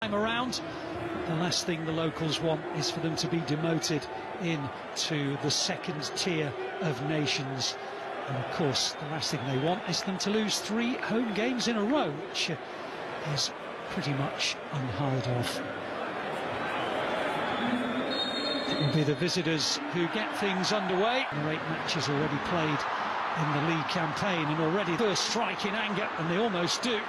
Time around, the last thing the locals want is for them to be demoted into the second tier of nations. And of course, the last thing they want is them to lose 3 home games in a row, which is pretty much unheard of. It will be the visitors who get things underway. There are 8 matches already played in the league campaign, and already first strike in anger, and they almost do.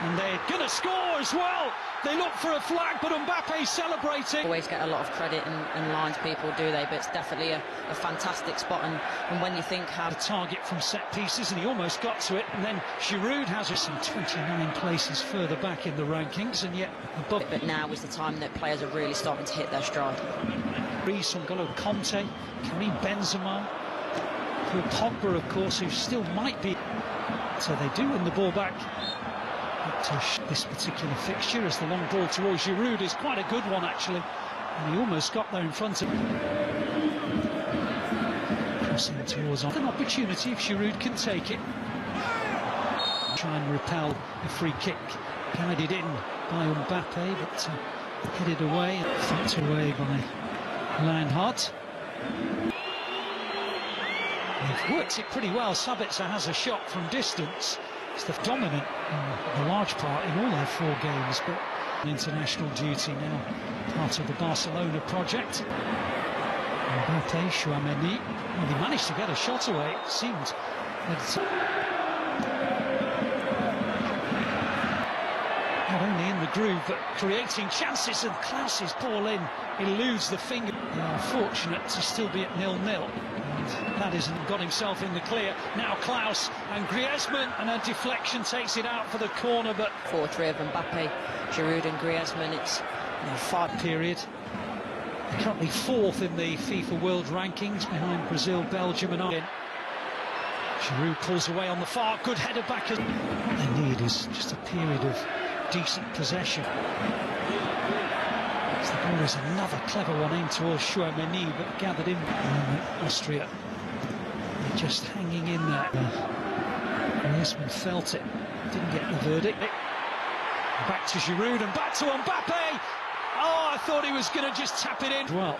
And they're going to score as well. They look for a flag, but Mbappe's celebrating. Always get a lot of credit and lines people, do they? But it's definitely a fantastic spot. And when you think how... The target from set pieces, and he almost got to it. And then Giroud has us in 29 places further back in the rankings, and yet above. But now is the time that players are really starting to hit their stride. N'Golo Conte, Karim Benzema, Paul Pogba, of course, who still might be. So they do win the ball back. This particular fixture, as the long ball towards Giroud is quite a good one actually, and he almost got there in front of him. Crossing towards an opportunity if Giroud can take it. Try and repel a free kick, guided in by Mbappe, but headed away, flicked away by Lionheart. They've worked it pretty well. Sabitzer has a shot from distance. It's the dominant in a large part in all their 4 games, but international duty now part of the Barcelona project. Mbappe, Chouameni, well, he managed to get a shot away. It seemed that not only in the groove but creating chances, and Klaus's ball in eludes the finger. They are fortunate to still be at 0-0. That hasn't got himself in the clear. Now Klaus and Griezmann, and a deflection takes it out for the corner, but 4-3 of Mbappe, Giroud and Griezmann. It's 5 period. They're currently 4th in the FIFA World Rankings, behind Brazil, Belgium and Ireland. Giroud pulls away on the far, good header back. What they need is just a period of decent possession. The ball is another clever one aimed towards Chouameni, but gathered in Austria. They're just hanging in there. Griezmann felt it, didn't get the verdict. Back to Giroud and back to Mbappe. Oh, I thought he was going to just tap it in. Well,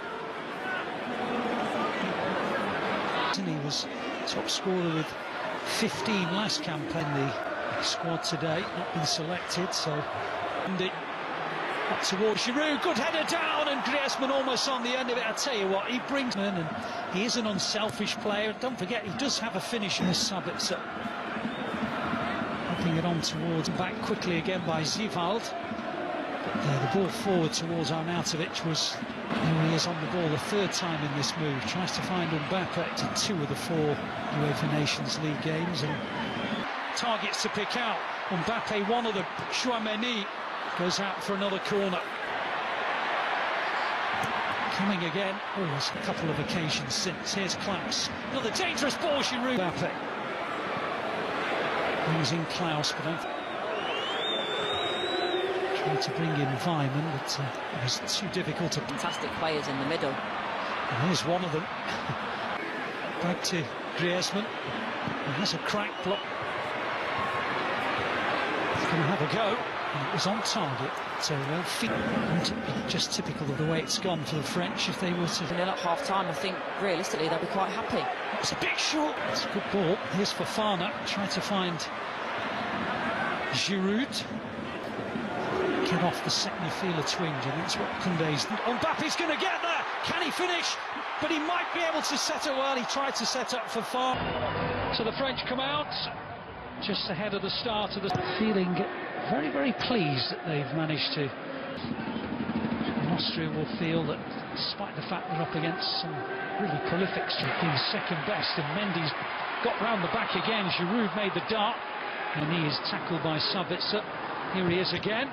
he was top scorer with 15 last campaign. The squad today not been selected, so up towards Giroud, good header down, and Griezmann almost on the end of it. I tell you what, he brings in, and he is an unselfish player. Don't forget, he does have a finish in this Sabitzer. Hopping it on towards, back quickly again by Zivald. But the ball forward towards Arnautovic was, there he is on the ball the 3rd time in this move. Tries to find Mbappe to 2 of the 4 UEFA Nations League games, and targets to pick out. Mbappe, one of them. Chouameni goes out for another corner. Coming again. Oh, there's a couple of occasions since. Here's Klaus. Another dangerous ball, Giroud. Mbappe. Brings in Klaus, but tried to bring in Weimann, but it was too difficult to... Fantastic players in the middle. And here's one of them. Back to Griezmann. He has a crack block. He's going to have a go. And it was on target, so just typical of the way it's gone for the French. If they were to... And then at half-time, I think, realistically, they'll be quite happy. It's a bit short. It's a good ball. Here's Fofana, trying to find Giroud. Get off the Second-Fielder twinge, and that's what Koundé's... Mbappe's going to get there! Can he finish? But he might be able to set it well. He tried to set up for far. So the French come out just ahead of the start of the... Feeling very, very pleased that they've managed to. And Austria will feel that, despite the fact they're up against some really prolific being second best, and Mendy's got round the back again. Giroud made the dart, and he is tackled by Sabitzer. Here he is again.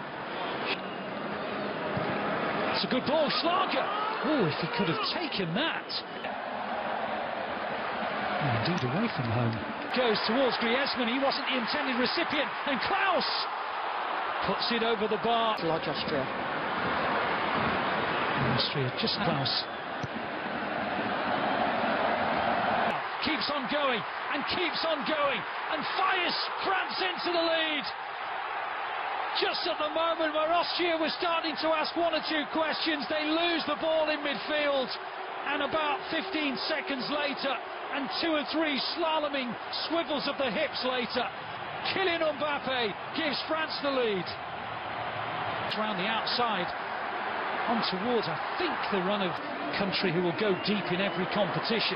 It's a good ball, Schlager. Oh, if he could have taken that. Oh, indeed, away from home. Goes towards Griezmann. He wasn't the intended recipient, and Klaus puts it over the bar. Lodge Austria. Austria just Klaus. Keeps on going and keeps on going and fires France into the lead. Just at the moment where Austria was starting to ask one or two questions, they lose the ball in midfield, and about 15 seconds later, and 2 or 3 slaloming swivels of the hips later, Kylian Mbappe gives France the lead. Around the outside, on towards, I think, the run of country who will go deep in every competition.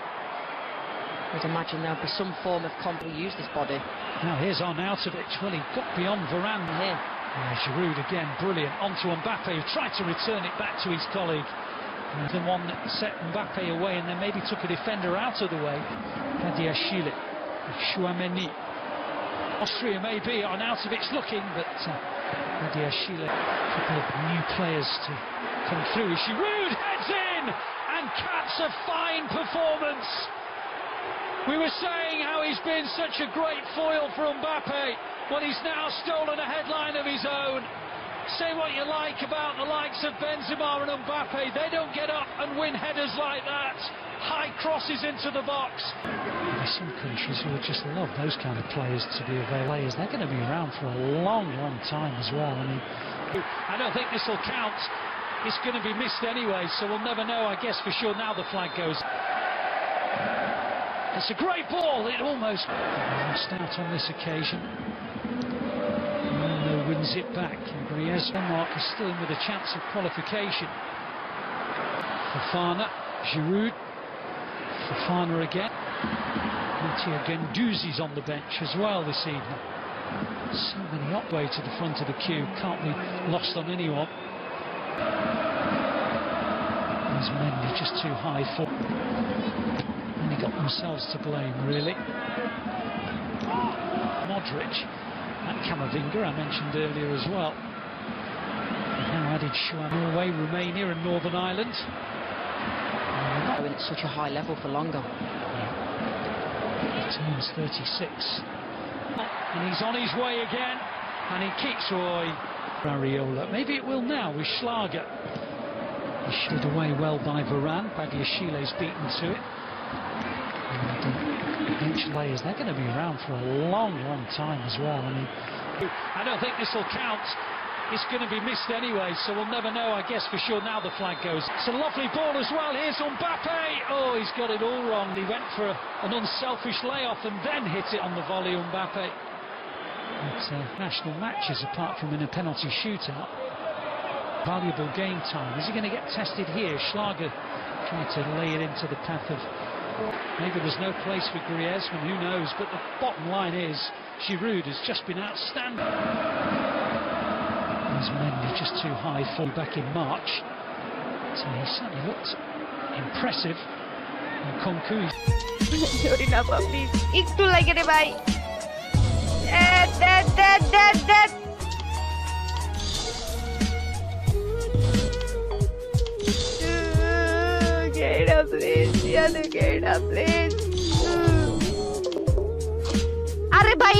I'd imagine there'll be some form of comp who use this body. Now here's Arnautovic. Well, he got beyond Varane here. Giroud again, brilliant. Onto Mbappe, who tried to return it back to his colleague. The one that set Mbappe away and then maybe took a defender out of the way. Badiashile, Chouameni. Austria maybe, Arnautovic looking, but Badiashile, a couple of new players to come through. Giroud heads in and caps a fine performance. We were saying how he's been such a great foil for Mbappe. Well, he's now stolen a headline of his own. Say what you like about the likes of Benzema and Mbappe, they don't get up and win headers like that. High crosses into the box. There's some countries who would just love those kind of players to be available. They're going to be around for a long, long time as well. I mean, I don't think this will count. It's going to be missed anyway, so we'll never know, I guess, for sure. Now the flag goes. It's a great ball. It almost lost out on this occasion. Ronaldo wins it back. Griezmann, Denmark is still in with a chance of qualification. Fofana, Giroud, Fofana again. Mattia Guendouzi's on the bench as well this evening. So many up way to the front of the queue. Can't be lost on anyone. These Mendy just too high for. Only got themselves to blame, really. Modric and Camavinga, I mentioned earlier as well. And now added Norway, Romania and Northern Ireland. Not going at such a high level for longer. He turns 36. And he's on his way again. And he keeps Areola. Maybe it will now with Schlager. He slid away well by Varane. Badiashile's beaten to it. And bench layers, they're going to be around for a long, long time as well. I mean, I don't think this will count. It's going to be missed anyway, so we'll never know, I guess, for sure. Now the flag goes. It's a lovely ball as well. Here's Mbappe. Oh, he's got it all wrong. He went for an unselfish layoff and then hit it on the volley, Mbappe. It's national matches, apart from in a penalty shootout. Valuable game time. Is he going to get tested here? Schlager tried to lay it into the path of... Maybe there's no place for Griezmann, who knows? But the bottom line is, Giroud has just been outstanding. There's Mendy just too high for back in March. So he certainly looked impressive. And Kunku... Sorry na po, please. Iktu lagi রে ভাই. Get up, please. Get up, please. আরে ভাই